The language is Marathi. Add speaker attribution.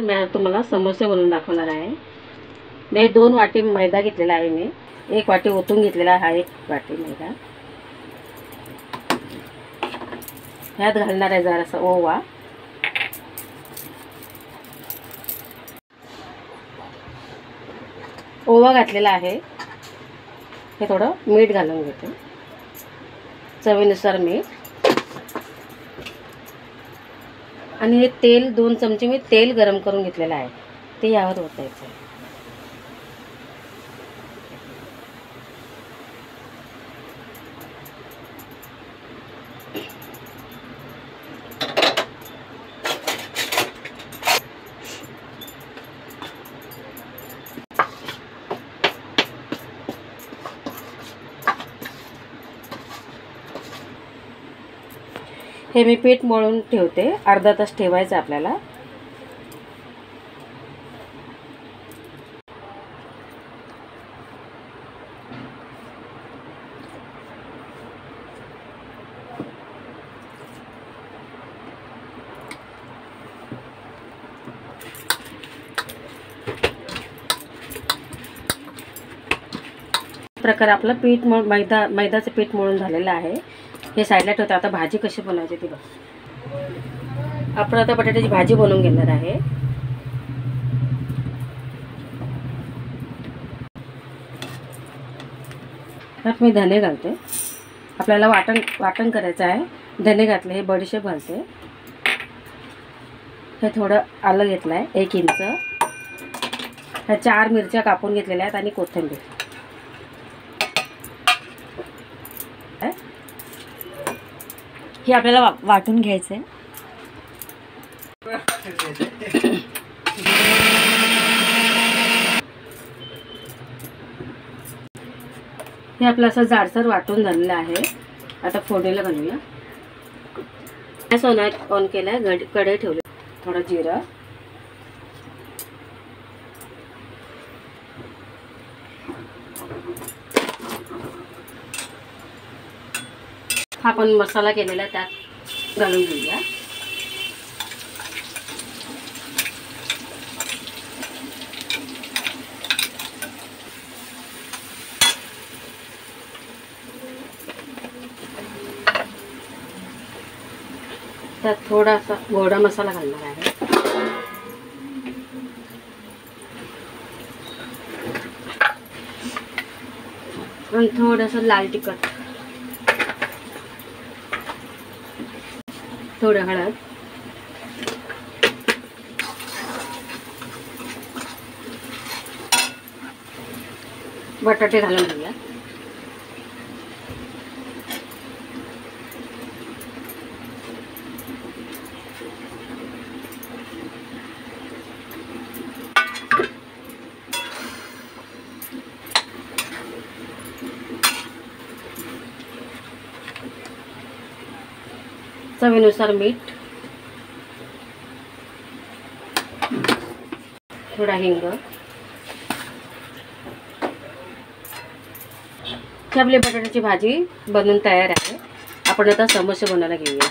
Speaker 1: मी तुम्हाला समोसे बनवून दाखवणार आहे। मी 2 वाटी मैदा घेतलेला आहे। मी 1 वाटी ओतून घेतलेला आहे। 1 वाटी मैदा ह्यात घालणार आहे जरासा ओवा, ओवा घातलेला आहे। हे थोडं मीठ घालून घेते, चवीनुसार मीठ, आणि हे तेल 2 चमचे मी तेल गरम करून घेतलेलं आहे, ते यावर ओतायचं आहे। हे मी पीठ मळून ठेवते, अर्धा तास ठेवायचं आपल्याला। प्रकार आपलं पीठ मैदाचं पीठ मळून झालेलं आहे। हे साईडला ठेवते। आता भाजी कशी बनवायची ती बघ। आपण आता बटाट्याची भाजी बनवून घेणार आहे। त्यात मी धने घालते, आपल्याला वाटण करायचं आहे। धने घातले, हे बडीशेप घालते, हे थोडं आलं घेतलं आहे 1 इंच, ह्या 4 मिरच्या कापून घेतलेल्या आहेत आणि कोथिंबीर।
Speaker 2: हे आपल्याला वाटून घ्यायचं आहे।
Speaker 1: हे आपलं असं जाडसर वाटून झालेलं आहे। आता फोडणीला घालूया। गॅस ऑन केला, कढई ठेवली, थोडं जिरं, हा आपण मसाला केलेला त्यात घालून घेऊया। त्यात थोडासा गोडा मसाला घालणार आहे, आणि थोडंसं लाल तिखट, थोडं हळद, बटाटे घालून घेऊया। चवीनुसार मीठ, थोडा हिंग। आपली बटाट्याची भाजी बनवून तयार आहे। आपण आता समोसे बनवायला घेऊया।